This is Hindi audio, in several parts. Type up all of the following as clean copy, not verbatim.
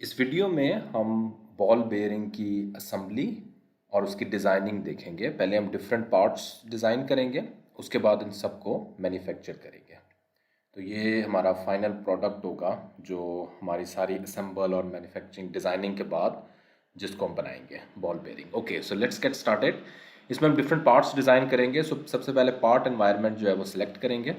इस वीडियो में हम बॉल बेयरिंग की असेंबली और उसकी डिज़ाइनिंग देखेंगे। पहले हम डिफरेंट पार्ट्स डिज़ाइन करेंगे, उसके बाद इन सबको मैन्युफैक्चर करेंगे। तो ये हमारा फाइनल प्रोडक्ट होगा जो हमारी सारी असेंबल और मैन्युफैक्चरिंग डिज़ाइनिंग के बाद जिसको हम बनाएंगे ball bearing. Okay, so let's get started. इसमें हम डिफरेंट पार्ट्स डिज़ाइन करेंगे। सबसे पहले पार्ट एनवायरनमेंट जो है वो सिलेक्ट करेंगे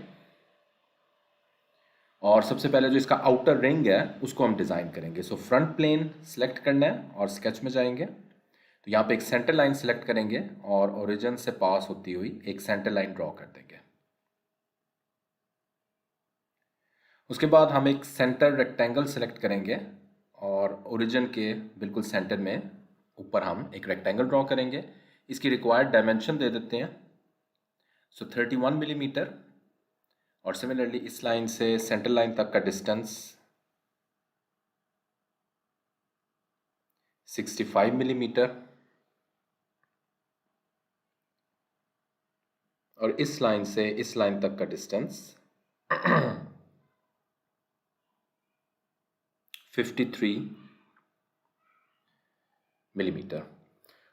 और सबसे पहले जो इसका आउटर रिंग है उसको हम डिज़ाइन करेंगे। सो फ्रंट प्लेन सिलेक्ट करना है और स्केच में जाएंगे। तो यहाँ पे एक सेंटर लाइन सिलेक्ट करेंगे और ओरिजिन से पास होती हुई एक सेंटर लाइन ड्रॉ कर देंगे। उसके बाद हम एक सेंटर रेक्टेंगल सेलेक्ट करेंगे और ओरिजिन के बिल्कुल सेंटर में ऊपर हम एक रेक्टेंगल ड्रॉ करेंगे। इसकी रिक्वायर्ड डायमेंशन दे देते हैं, सो 31 मिलीमीटर। और सिमिलरली इस लाइन से सेंटर लाइन तक का डिस्टेंस 65 मिलीमीटर और इस लाइन से इस लाइन तक का distance 53 millimetre.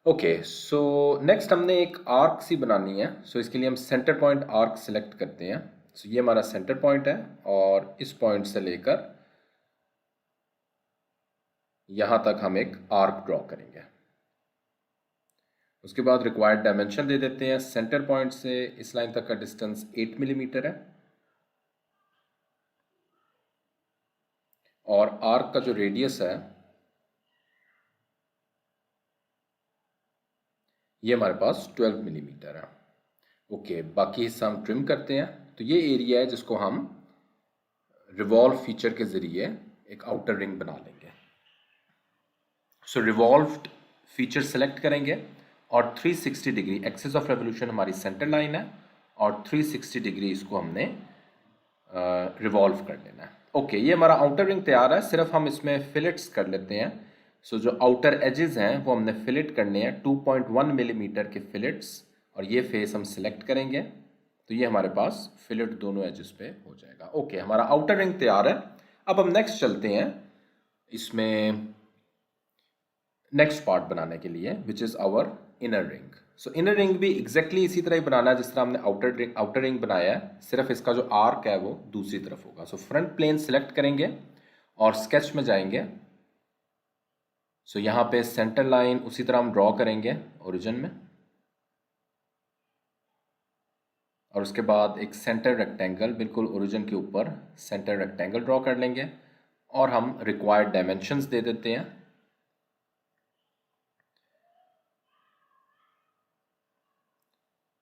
Okay, so next हमने एक आर्क सी बनानी है। सो इसके लिए हम सेंटर पॉइंट आर्क सेलेक्ट करते हैं। सो ये हमारा सेंटर पॉइंट है और इस पॉइंट से लेकर यहाँ तक हम एक आर्क ड्रॉ करेंगे। उसके बाद रिक्वायर्ड डायमेंशन दे देते हैं। सेंटर पॉइंट से इस लाइन तक का डिस्टेंस 8 मिलीमीटर है और आर्क का जो रेडियस है ये हमारे पास 12 मिलीमीटर है। ओके, बाकी हिस्सा हम ट्रिम करते हैं। तो ये एरिया है जिसको हम रिवॉल्व फीचर के ज़रिए एक आउटर रिंग बना लेंगे। सो रिवॉल्व्ड फीचर सेलेक्ट करेंगे और 360 डिग्री एक्सिस ऑफ रेवोल्यूशन हमारी सेंटर लाइन है और 360 डिग्री इसको हमने रिवॉल्व कर लेना है। ओके, ये हमारा आउटर रिंग तैयार है। सिर्फ हम इसमें फिलेट्स कर लेते हैं। सो जो आउटर एजेस हैं वो हमने फिलेट करने हैं, 2.1 मिलीमीटर के फिलेट्स, और ये फेस हम सिलेक्ट करेंगे। तो ये हमारे पास फिलेट दोनों एजेस पे हो जाएगा। ओके, हमारा आउटर रिंग तैयार है। अब हम नेक्स्ट चलते हैं इसमें नेक्स्ट पार्ट बनाने के लिए, which is our inner ring. So inner ring भी एग्जैक्टली इसी तरह ही बनाना है जिस तरह हमने आउटर रिंग बनाया है, सिर्फ इसका जो आर्क है वो दूसरी तरफ होगा। सो फ्रंट प्लेन सिलेक्ट करेंगे और स्केच में जाएंगे। सो यहाँ पे सेंटर लाइन उसी तरह हम ड्रॉ करेंगे ओरिजिन में और उसके बाद एक सेंटर रेक्टेंगल बिल्कुल ओरिजिन के ऊपर सेंटर रेक्टेंगल ड्रॉ कर लेंगे और हम रिक्वायर्ड डायमेंशंस दे देते हैं।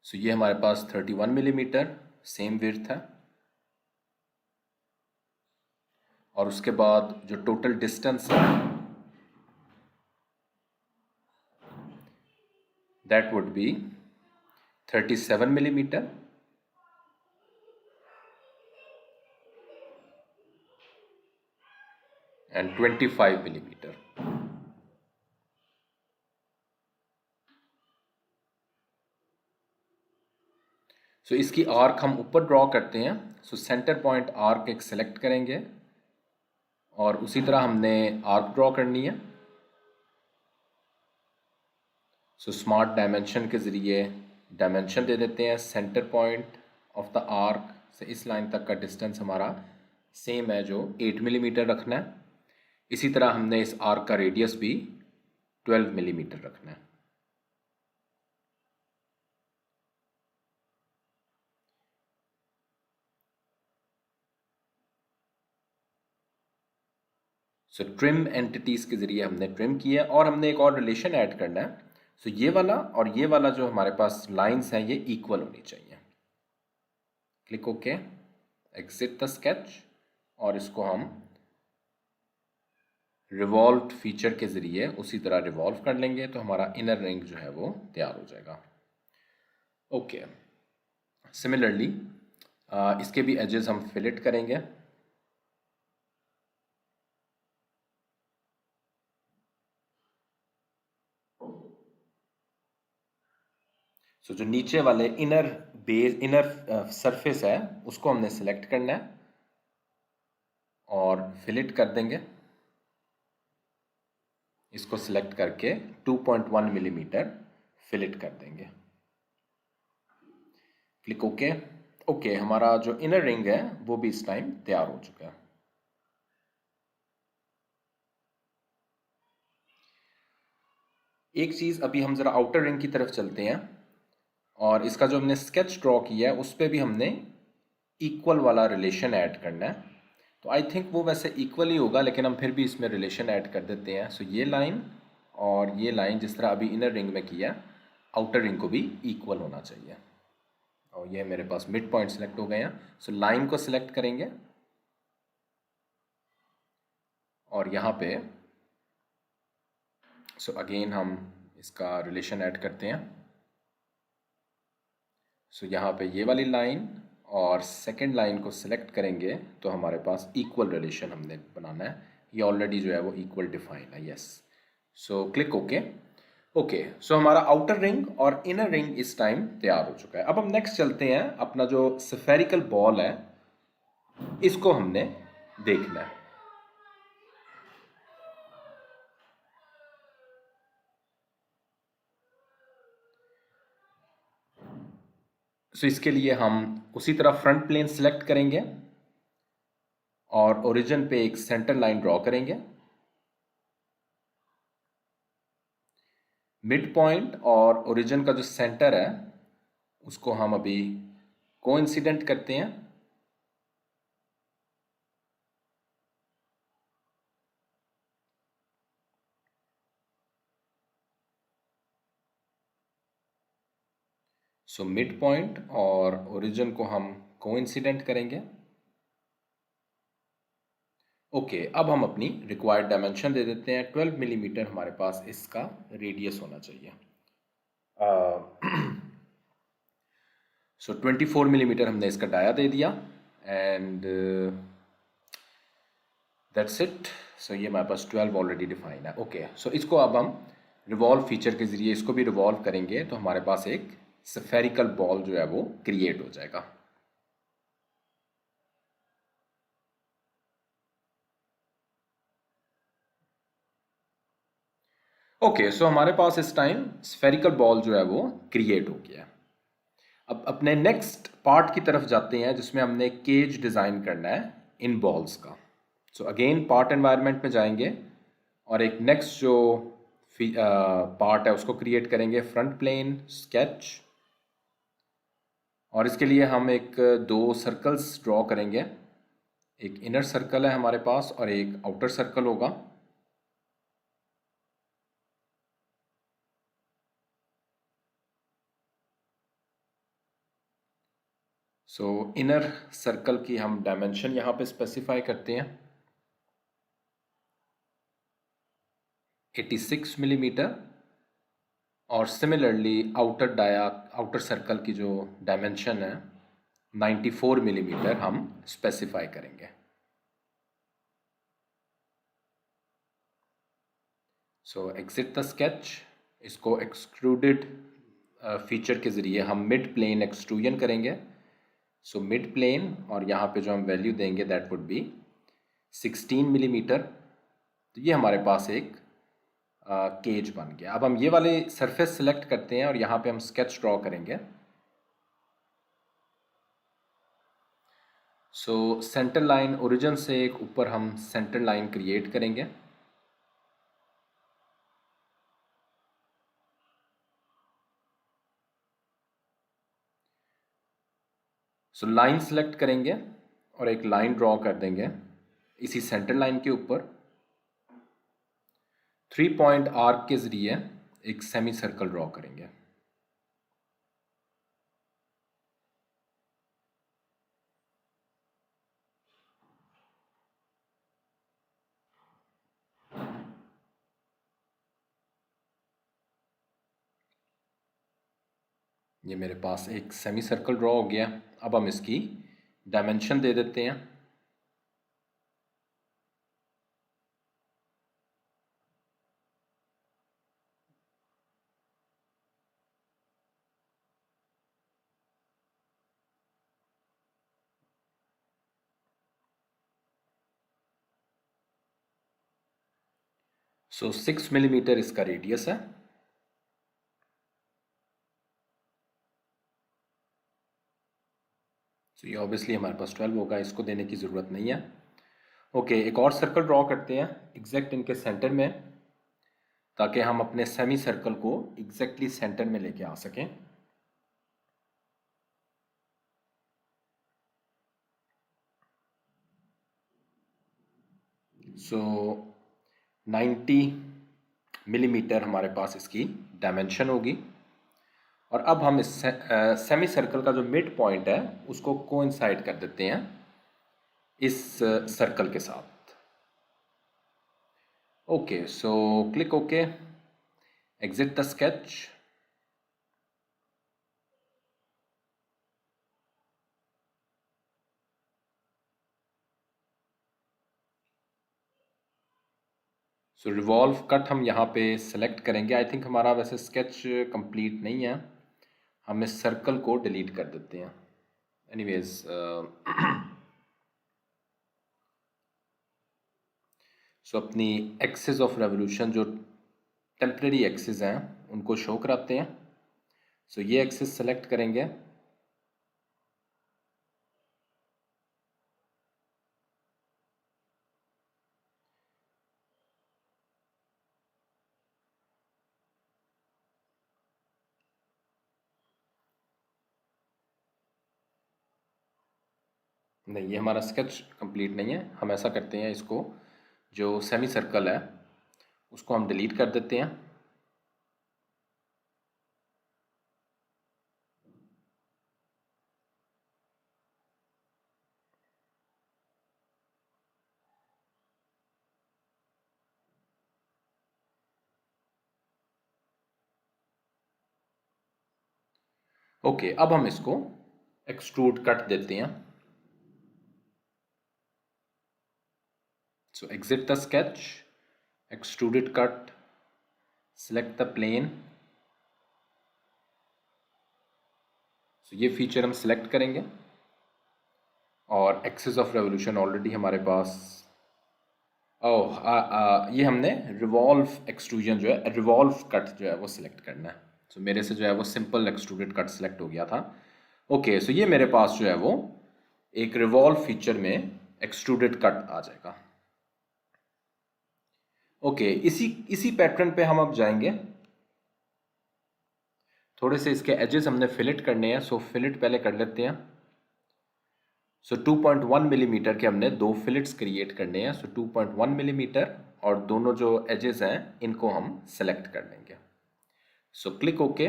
सो ये हमारे पास 31 मिलीमीटर सेम विड्थ है और उसके बाद जो टोटल डिस्टेंस है that would be 37 millimetre and 25 millimetre. So इसकी आर्क हम ऊपर ड्रॉ करते हैं। सो सेंटर पॉइंट आर्क एक सेलेक्ट करेंगे और उसी तरह हमने आर्क ड्रॉ करनी है। सो स्मार्ट डायमेंशन के ज़रिए डायमेंशन दे देते हैं। Centre point of the arc से इस लाइन तक का डिस्टेंस हमारा सेम है जो 8 मिलीमीटर रखना है। इसी तरह हमने इस आर्क का रेडियस भी 12 मिलीमीटर रखना है। सो ट्रिम एंटिटीज़ के ज़रिए हमने ट्रिम किया है और हमने एक और रिलेशन ऐड करना है। सो ये वाला और ये वाला जो हमारे पास लाइंस हैं ये इक्वल होनी चाहिए। Click okay, exit the sketch और इसको हम रिवॉल्व फीचर के ज़रिए उसी तरह रिवॉल्व कर लेंगे तो हमारा इनर रिंग जो है वो तैयार हो जाएगा। ओके, सिमिलरली इसके भी एजेस हम फिलेट करेंगे। सो जो नीचे वाले इनर सरफेस है उसको हमने सेलेक्ट करना है और फिलेट कर देंगे। इसको सिलेक्ट करके 2.1 मिलीमीटर फिलेट कर देंगे। Click okay. ओके, हमारा जो इनर रिंग है वो भी इस टाइम तैयार हो चुका है। एक चीज़, अभी हम ज़रा आउटर रिंग की तरफ चलते हैं और इसका जो हमने स्केच ड्रॉ किया है उस पर भी हमने इक्वल वाला रिलेशन ऐड करना है। तो आई थिंक वो वैसे इक्वल ही होगा, लेकिन हम फिर भी इसमें रिलेशन ऐड कर देते हैं। सो ये लाइन और ये लाइन जिस तरह अभी इनर रिंग में किया, आउटर रिंग को भी इक्वल होना चाहिए। और ये मेरे पास मिड पॉइंट सेलेक्ट हो गए हैं। सो लाइन को सिलेक्ट करेंगे और यहाँ पे सो अगेन हम इसका रिलेशन ऐड करते हैं। सो यहाँ पे ये वाली लाइन और सेकंड लाइन को सिलेक्ट करेंगे तो हमारे पास इक्वल रिलेशन हमने बनाना है। ये ऑलरेडी जो है वो इक्वल डिफाइन है, yes. So click okay. Okay, so हमारा आउटर रिंग और इनर रिंग इस टाइम तैयार हो चुका है। अब हम नेक्स्ट चलते हैं, अपना जो स्फेरिकल बॉल है इसको हमने देखना है। सो इसके लिए हम उसी तरह फ्रंट प्लेन सिलेक्ट करेंगे और ओरिजिन पे एक सेंटर लाइन ड्रॉ करेंगे। मिड पॉइंट और ओरिजिन का जो सेंटर है उसको हम अभी कोइंसिडेंट करते हैं। सो मिड पॉइंट और ओरिजिन को हम कोइंसिडेंट करेंगे। ओके, अब हम अपनी रिक्वायर्ड डायमेंशन दे देते हैं। 12 मिलीमीटर हमारे पास इसका रेडियस होना चाहिए। सो 24 मिलीमीटर हमने इसका डाया दे दिया एंड दैट्स इट। सो ये हमारे पास 12 ऑलरेडी डिफाइन है। ओके, सो इसको अब हम रिवॉल्व फीचर के ज़रिए इसको भी रिवॉल्व करेंगे तो हमारे पास एक स्फेरिकल बॉल जो है वो क्रिएट हो जाएगा। ओके, सो हमारे पास इस टाइम स्फेरिकल बॉल जो है वो क्रिएट हो गया। अब अपने नेक्स्ट पार्ट की तरफ जाते हैं जिसमें हमने केज डिज़ाइन करना है इन बॉल्स का। सो अगेन पार्ट एनवायरनमेंट में जाएंगे और एक नेक्स्ट जो पार्ट है उसको क्रिएट करेंगे, फ्रंट प्लेन स्केच। और इसके लिए हम एक दो सर्कल्स ड्रॉ करेंगे। एक इनर सर्कल है हमारे पास और एक आउटर सर्कल होगा। सो इनर सर्कल की हम डायमेंशन यहाँ पे स्पेसिफाई करते हैं 86 मिलीमीटर और सिमिलरली आउटर सर्कल की जो डायमेंशन है 94 मिलीमीटर हम स्पेसिफाई करेंगे। सो एग्जिट द स्केच। इसको एक्सट्रूडेड फीचर के ज़रिए हम मिड प्लेन एक्सट्रूजन करेंगे। सो मिड प्लेन और यहाँ पे जो हम वैल्यू देंगे दैट वुड बी 16 मिलीमीटर। तो ये हमारे पास एक केज बन गया। अब हम ये वाले सरफेस सिलेक्ट करते हैं और यहाँ पे हम स्केच ड्रॉ करेंगे। सो सेंटर लाइन ओरिजिन से एक ऊपर हम सेंटर लाइन क्रिएट करेंगे। सो लाइन सेलेक्ट करेंगे और एक लाइन ड्रॉ कर देंगे इसी सेंटर लाइन के ऊपर। 3 पॉइंट आर्क के ज़रिए एक सेमी सर्कल ड्रॉ करेंगे। ये मेरे पास एक सेमी सर्कल ड्रॉ हो गया। अब हम इसकी डायमेंशन दे देते हैं। सो 6 मिलीमीटर इसका रेडियस है। तो ये ऑब्वियसली हमारे पास 12 होगा, इसको देने की ज़रूरत नहीं है। ओके, एक और सर्कल ड्रॉ करते हैं एग्जैक्ट इनके सेंटर में, ताकि हम अपने सेमी सर्कल को एग्जैक्टली सेंटर में लेके आ सकें। सो 90 मिलीमीटर हमारे पास इसकी डायमेंशन होगी। और अब हम इस सेमी सर्कल का जो मिड पॉइंट है उसको कोइंसाइड कर देते हैं इस सर्कल के साथ। Okay, so click okay, exit the sketch. So revolve cut हम यहाँ पे सेलेक्ट करेंगे। आई थिंक हमारा वैसे स्केच कंप्लीट नहीं है, हम इस सर्कल को डिलीट कर देते हैं। एनीवेज सो अपनी एक्सिस ऑफ रेवोल्यूशन जो टेम्परेरी एक्सिस हैं उनको शो कराते हैं। सो ये एक्सिस सेलेक्ट करेंगे। नहीं, ये हमारा स्केच कंप्लीट नहीं है। हम ऐसा करते हैं, इसको जो सेमी सर्कल है उसको हम डिलीट कर देते हैं। ओके, अब हम इसको एक्सट्रूड कट देते हैं। So exit the sketch, extruded cut, select the plane. So ये फीचर हम सेलेक्ट करेंगे और एक्सिस ऑफ रेवोल्यूशन ऑलरेडी हमारे पास। ओह, ये हमने रिवॉल्व एक्सट्रूजन जो है, रिवॉल्व कट जो है वो सिलेक्ट करना है। सो मेरे से जो है वो सिंपल एक्सट्रूडेड कट सिलेक्ट हो गया था। ओके, सो ये मेरे पास जो है वो एक रिवॉल्व फीचर में एक्सट्रूडेड कट आ जाएगा। ओके, इसी इसी पैटर्न पे हम अब जाएंगे। थोड़े से इसके एजेस हमने फिलेट करने हैं, सो फिलेट पहले कर लेते हैं। सो 2.1 मिलीमीटर के हमने दो फिलेट्स क्रिएट करने हैं। सो 2.1 मिलीमीटर और दोनों जो एजेस हैं इनको हम सेलेक्ट कर लेंगे। सो क्लिक ओके।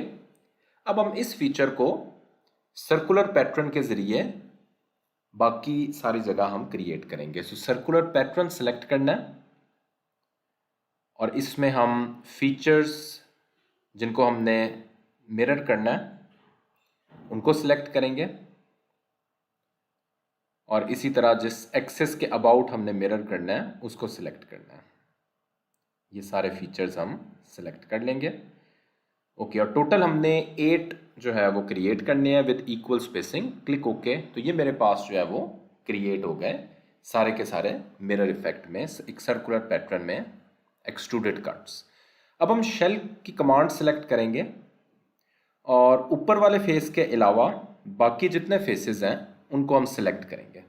अब हम इस फीचर को सर्कुलर पैटर्न के जरिए बाकी सारी जगह हम क्रिएट करेंगे। सो सर्कुलर पैटर्न सेलेक्ट करना है और इसमें हम फीचर्स जिनको हमने मिरर करना है उनको सिलेक्ट करेंगे और इसी तरह जिस एक्सेस के अबाउट हमने मिरर करना है उसको सिलेक्ट करना है। ये सारे फीचर्स हम सिलेक्ट कर लेंगे। ओके, और टोटल हमने 8 जो है वो क्रिएट करने हैं with equal spacing. Click okay. तो ये मेरे पास जो है वो क्रिएट हो गए सारे के सारे मिरर इफेक्ट में, एक सर्कुलर पैटर्न में एक्सट्रूडेड कट्स। अब हम शेल की कमांड सेलेक्ट करेंगे और ऊपर वाले फेस के अलावा बाकी जितने फेसेस हैं उनको हम सिलेक्ट करेंगे।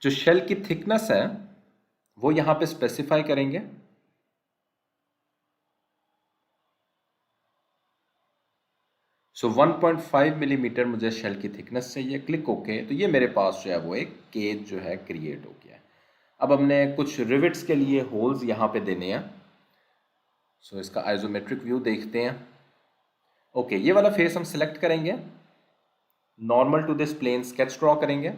जो शेल की थिकनेस है वो यहां पे स्पेसिफाई करेंगे। सो 1.5 मिलीमीटर मुझे शेल की थिकनेस चाहिए। Click okay. तो ये मेरे पास जो है वो एक केज जो है क्रिएट हो गया है। अब हमने कुछ रिविट्स के लिए होल्स यहाँ पे देने हैं। सो इसका आइसोमेट्रिक व्यू देखते हैं। ओके, ये वाला फेस हम सिलेक्ट करेंगे, normal to this plane sketch draw करेंगे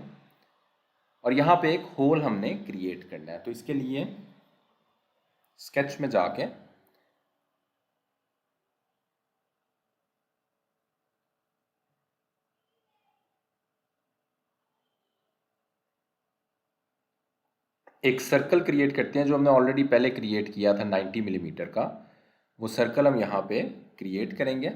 और यहाँ पे एक होल हमने क्रिएट करना है। तो इसके लिए स्केच में जाके एक सर्कल क्रिएट करते हैं जो हमने ऑलरेडी पहले क्रिएट किया था 90 मिलीमीटर का। वो सर्कल हम यहाँ पे क्रिएट करेंगे।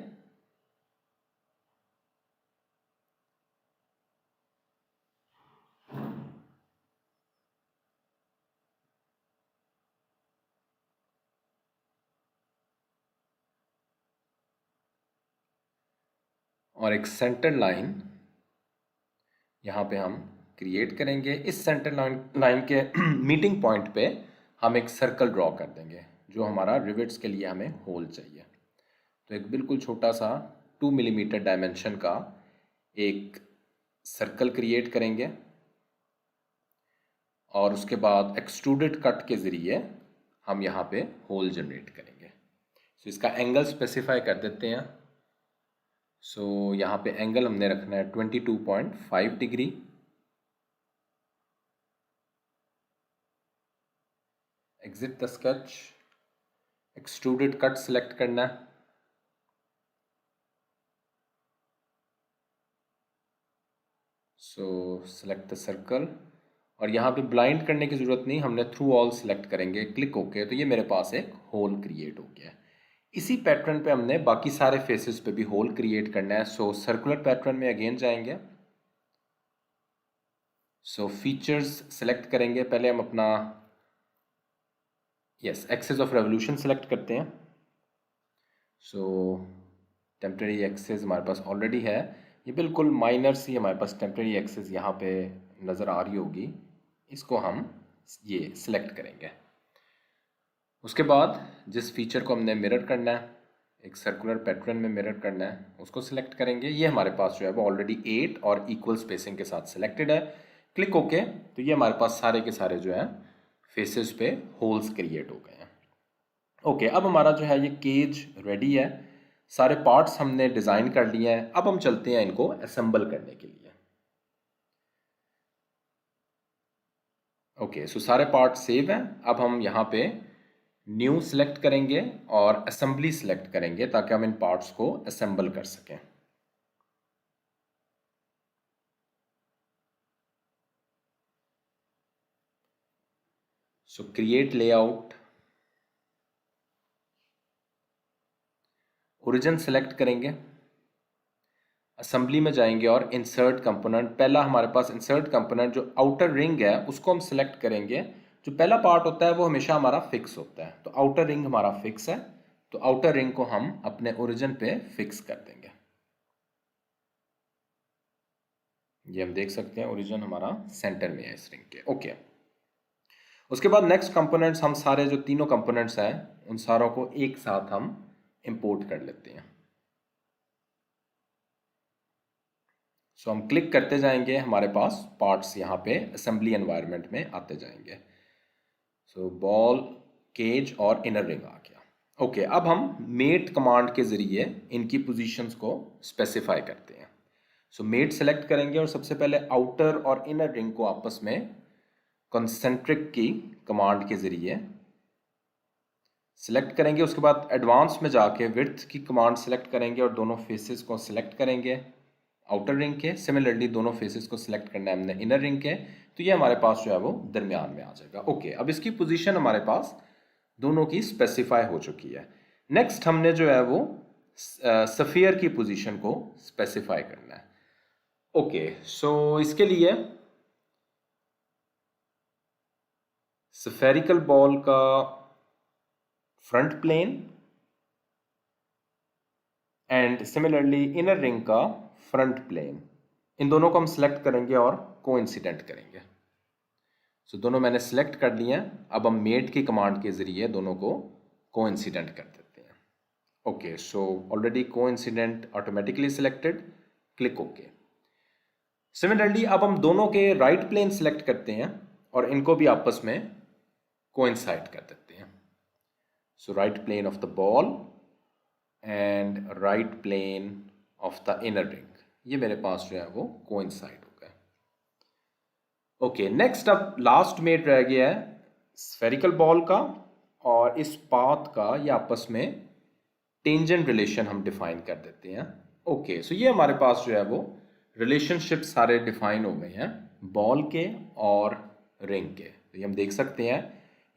और एक सेंटर लाइन यहाँ पे हम क्रिएट करेंगे। इस सेंटर लाइन के मीटिंग पॉइंट पे हम एक सर्कल ड्रॉ कर देंगे जो हमारा रिवेट्स के लिए हमें होल चाहिए। तो एक बिल्कुल छोटा सा 2 मिलीमीटर डायमेंशन का एक सर्कल क्रिएट करेंगे और उसके बाद एक्सट्रूडेड कट के ज़रिए हम यहाँ पे होल जनरेट करेंगे। सो इसका एंगल स्पेसिफाई कर देते हैं। सो यहाँ पे एंगल हमने रखना है 22.5 degree. Exit the sketch, extruded cut select करना है। सो सेलेक्ट द सर्कल और यहाँ पे ब्लाइंड करने की ज़रूरत नहीं, हमने थ्रू ऑल सेलेक्ट करेंगे, क्लिक ओके। तो ये मेरे पास एक होल क्रिएट हो गया है। इसी पैटर्न पे हमने बाकी सारे फेसेस पे भी होल क्रिएट करना है। सो सर्कुलर पैटर्न में अगेन जाएंगे। सो फीचर्स सेलेक्ट करेंगे। पहले हम अपना एक्सेस ऑफ रेवोल्यूशन सेलेक्ट करते हैं। सो टेम्परेरी एक्सेस हमारे पास ऑलरेडी है। ये बिल्कुल माइनर सी हमारे पास टेम्परेरी एक्सेस यहाँ पे नज़र आ रही होगी, इसको हम ये सिलेक्ट करेंगे। उसके बाद जिस फीचर को हमने मिरर करना है, एक सर्कुलर पैटर्न में मिरर करना है, उसको सिलेक्ट करेंगे। ये हमारे पास जो है वो ऑलरेडी 8 और इक्वल स्पेसिंग के साथ सिलेक्टेड है। Click okay. तो ये हमारे पास सारे के सारे जो है फेसेस पे होल्स क्रिएट हो गए हैं। ओके, अब हमारा जो है ये केज रेडी है। सारे पार्ट्स हमने डिज़ाइन कर लिए हैं। अब हम चलते हैं इनको असेंबल करने के लिए। ओके, सो सारे पार्ट सेव हैं। अब हम यहाँ पे न्यू सेलेक्ट करेंगे और असेंबली सेलेक्ट करेंगे ताकि हम इन पार्ट्स को असेंबल कर सकें। सो क्रिएट लेआउट, ओरिजिन सेलेक्ट करेंगे, असेंबली में जाएंगे और इंसर्ट कंपोनेंट। पहला हमारे पास इंसर्ट कंपोनेंट जो आउटर रिंग है उसको हम सेलेक्ट करेंगे। जो पहला पार्ट होता है वो हमेशा हमारा फिक्स होता है, तो आउटर रिंग हमारा फिक्स है, तो आउटर रिंग को हम अपने ओरिजिन पे फिक्स कर देंगे। ये हम देख सकते हैं ओरिजिन हमारा सेंटर में है इस रिंग के। ओके, उसके बाद नेक्स्ट कंपोनेंट्स, हम सारे जो तीनों कंपोनेंट्स हैं उन सारों को एक साथ हम इंपोर्ट कर लेते हैं। सो हम क्लिक करते जाएंगे, हमारे पास पार्ट्स यहाँ पे असेंबली एनवायरनमेंट में आते जाएंगे। सो बॉल, केज और इनर रिंग आ गया। ओके, अब हम मेट कमांड के ज़रिए इनकी पोजीशंस को स्पेसिफाई करते हैं। सो मेट सेलेक्ट करेंगे और सबसे पहले आउटर और इनर रिंग को आपस में कंसेंट्रिक की कमांड के ज़रिए सिलेक्ट करेंगे। उसके बाद एडवांस में जाके विड्थ की कमांड सेलेक्ट करेंगे और दोनों फेसेस को सिलेक्ट करेंगे आउटर रिंग के। सिमिलरली दोनों फेसेस को सिलेक्ट करना है हमने इनर रिंग के, तो ये हमारे पास जो है वो दरमियान में आ जाएगा। ओके, अब इसकी पोजीशन हमारे पास दोनों की स्पेसिफाई हो चुकी है। नेक्स्ट हमने जो है वो सफियर की पोजीशन को स्पेसिफाई करना है। ओके, सो इसके लिए स्फेरिकल बॉल का front plane and similarly inner ring का फ्रंट प्लेन, इन दोनों को हम सिलेक्ट करेंगे और कोइंसिडेंट करेंगे। सो दोनों मैंने सिलेक्ट कर लिए हैं। अब हम मेट की कमांड के ज़रिए दोनों को कोइंसिडेंट कर देते हैं। Okay, so already coincident automatically selected, click okay. Similarly अब हम दोनों के राइट प्लेन सिलेक्ट करते हैं और इनको भी आपस में कोइंसाइड कर देते हैं। So right plane of the ball and right plane of the inner ring, ये मेरे पास जो है वो कोइंसाइड हो गए। ओके, नेक्स्ट अब लास्ट मेट रह गया है स्फेरिकल बॉल का और इस पाथ का, ये आपस में टेंजेंट रिलेशन हम डिफाइन कर देते हैं। ओके, सो ये हमारे पास जो है वो रिलेशनशिप सारे डिफाइन हो गए हैं बॉल के और रिंग के। तो ये हम देख सकते हैं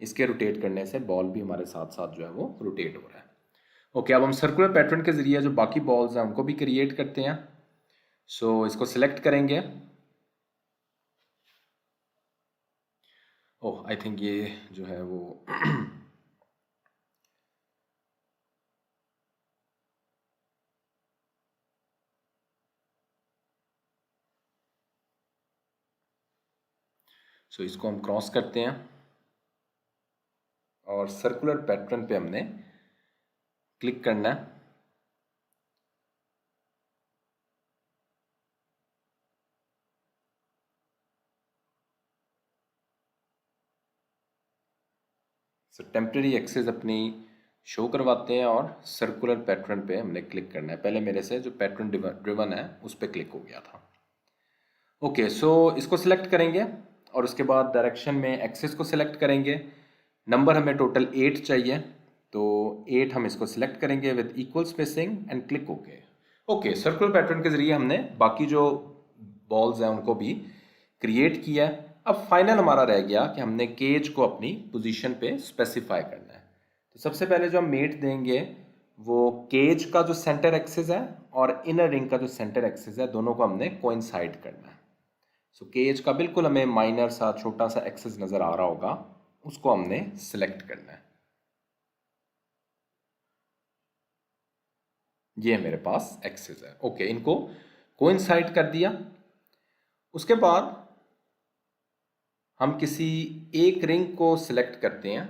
इसके रोटेट करने से बॉल भी हमारे साथ साथ जो है वो रोटेट हो रहा है। ओके, अब हम सर्कुलर पैटर्न के ज़रिए जो बाकी बॉल्स हैं उनको भी क्रिएट करते हैं। सो इसको सिलेक्ट करेंगे। ओह, आई थिंक ये जो है वो सो इसको हम क्रॉस करते हैं और सर्कुलर पैटर्न पे हमने क्लिक करना है। सो टेम्परेरी एक्सेस अपनी शो करवाते हैं और सर्कुलर पैटर्न पे हमने क्लिक करना है। पहले मेरे से जो पैटर्न ड्रिवन है उस पर क्लिक हो गया था। ओके, सो इसको सिलेक्ट करेंगे और उसके बाद डायरेक्शन में एक्सेस को सिलेक्ट करेंगे। नंबर हमें टोटल 8 चाहिए, तो 8 हम इसको सिलेक्ट करेंगे with equal spacing and click okay. Okay, circular pattern के ज़रिए हमने बाकी जो बॉल्स हैं उनको भी क्रिएट किया है। अब फाइनल हमारा रह गया कि हमने केज को अपनी पोजीशन पे स्पेसिफाई करना है। तो सबसे पहले जो हम मेट देंगे वो केज का जो सेंटर एक्सिस है और इनर रिंग का जो सेंटर एक्सिस है, दोनों को हमने कोइंसाइड करना है। सो केज का बिल्कुल हमें माइनर सा छोटा सा एक्सिस नज़र आ रहा होगा, उसको हमने सिलेक्ट करना है। ये मेरे पास एक्सिस है। ओके, इनको कोइंसाइड कर दिया। उसके बाद हम किसी एक रिंग को सिलेक्ट करते हैं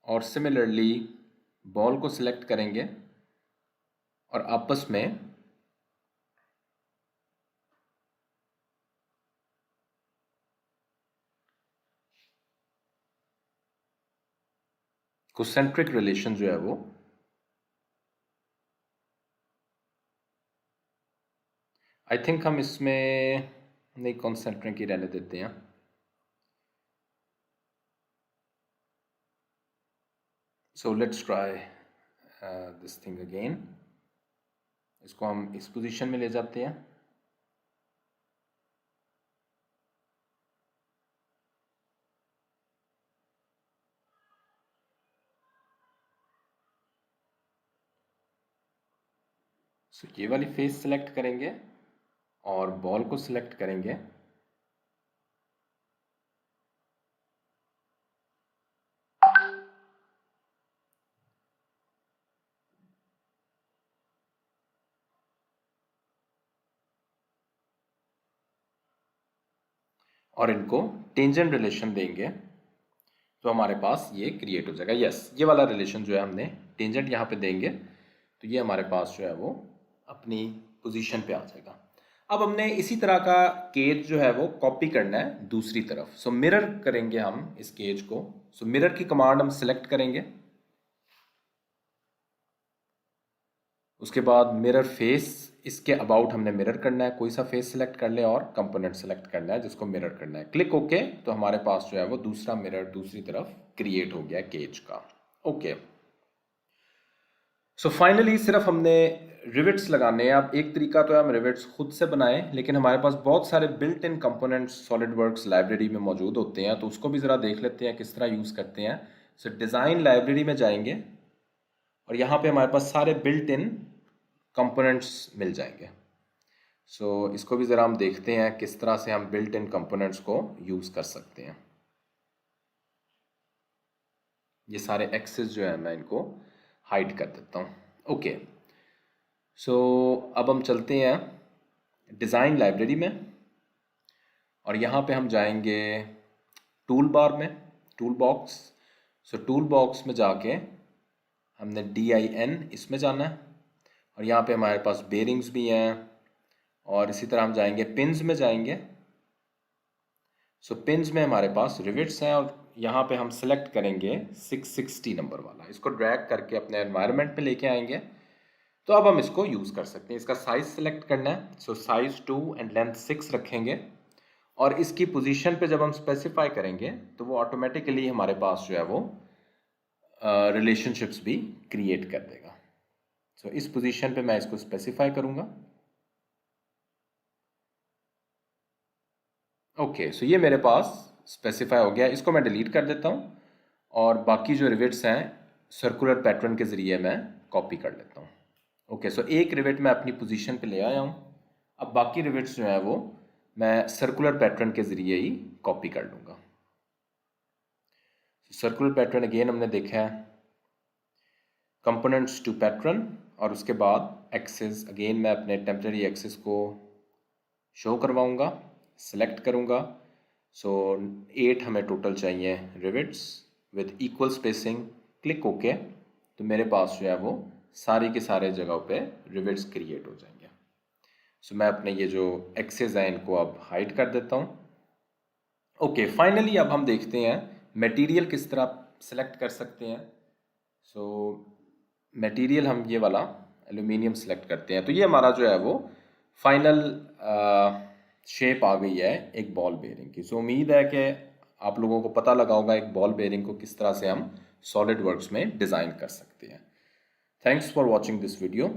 और सिमिलरली बॉल को सिलेक्ट करेंगे और आपस में कोसेंट्रिक रिलेशन जो है वो आई थिंक हम इसमें नहीं कॉन्सेंट्रिक ही रहने देते हैं। So let's try this thing again. इसको हम इस पोजीशन में ले जाते हैं। सो ये वाली फेस सिलेक्ट करेंगे और बॉल को सिलेक्ट करेंगे और इनको टेंजेंट रिलेशन देंगे तो हमारे पास ये क्रिएट हो जाएगा। यस, ये वाला रिलेशन जो है हमने टेंजेंट यहाँ पे देंगे तो ये हमारे पास जो है वो अपनी पोजीशन पे आ जाएगा। अब हमने इसी तरह का केज जो है वो कॉपी करना है दूसरी तरफ। सो मिरर करेंगे हम इस केज को। सो मिरर की कमांड हम सिलेक्ट करेंगे, उसके बाद मिरर फेस, इसके अबाउट हमने मिरर करना है। कोई सा फेस सिलेक्ट कर ले और कंपोनेंट सेलेक्ट करना है जिसको मिरर करना है। क्लिक ओके, तो हमारे पास जो है वो दूसरा मिरर दूसरी तरफ क्रिएट हो गया केज का। ओके, सो फाइनली सिर्फ हमने रिविट्स लगाने हैं। अब एक तरीका तो है हम रिविट्स खुद से बनाएं, लेकिन हमारे पास बहुत सारे built in components SolidWorks library में मौजूद होते हैं, तो उसको भी ज़रा देख लेते हैं किस तरह यूज़ करते हैं। सो डिज़ाइन लाइब्रेरी में जाएंगे और यहाँ पे हमारे पास सारे बिल्ट इन कंपोनेंट्स मिल जाएंगे। सो इसको भी ज़रा हम देखते हैं किस तरह से हम बिल्ट इन कंपोनेंट्स को यूज़ कर सकते हैं। ये सारे एक्सेस जो है मैं इनको हाइड कर देता हूँ। ओके, सो अब हम चलते हैं डिज़ाइन लाइब्रेरी में और यहाँ पे हम जाएंगे टूल बार में, टूल बॉक्स। सो टूल बॉक्स में जाके हमने DIN इसमें जाना है और यहाँ पे हमारे पास बेरिंग्स भी हैं और इसी तरह हम जाएंगे पिन्स में जाएंगे। सो पिन्स में हमारे पास रिविट्स हैं और यहाँ पे हम सेलेक्ट करेंगे 660 नंबर वाला। इसको ड्रैग करके अपने एनवायरनमेंट पे लेके आएंगे तो अब हम इसको यूज़ कर सकते हैं। इसका साइज़ सेलेक्ट करना है। सो साइज़ 2 एंड लेंथ 6 रखेंगे और इसकी पोजीशन पे जब हम स्पेसिफाई करेंगे तो वो ऑटोमेटिकली हमारे पास जो है वो रिलेशनशिप्स भी क्रिएट कर देगा। सो इस पोजीशन पे मैं इसको स्पेसिफाई करूँगा। ओके, सो ये मेरे पास स्पेसिफाई हो गया। इसको मैं डिलीट कर देता हूँ और बाकी जो रिविट्स हैं सर्कुलर पैटर्न के ज़रिए मैं कॉपी कर लेता हूँ। ओके, सो एक रिविट मैं अपनी पोजीशन पे ले आया हूँ। अब बाकी रिविट्स जो हैं वो मैं सर्कुलर पैटर्न के ज़रिए ही कॉपी कर लूँगा। सर्कुलर पैटर्न अगेन हमने देखा है, कंपोनेंट्स टू पैटर्न और उसके बाद एक्सेस। अगेन मैं अपने टेम्परेरी एक्सेस को शो करवाऊँगा सेलेक्ट करूँगा। सो 8 हमें टोटल चाहिए rivets with equal spacing. Click okay, तो मेरे पास जो है वो सारी के सारे जगहों पे रिविट्स क्रिएट हो जाएंगे। सो मैं अपने ये जो एक्सेस हैं इनको अब हाइड कर देता हूँ। ओके, फाइनली अब हम देखते हैं मटेरियल किस तरह सेलेक्ट कर सकते हैं। सो मटेरियल हम ये वाला एल्यूमिनियम सेलेक्ट करते हैं, तो ये हमारा जो है वो फाइनल शेप आ गई है एक बॉल बेयरिंग की। सो उम्मीद है कि आप लोगों को पता लगा होगा एक बॉल बेयरिंग को किस तरह से हम सॉलिड वर्क्स में डिज़ाइन कर सकते हैं। Thanks for watching this video.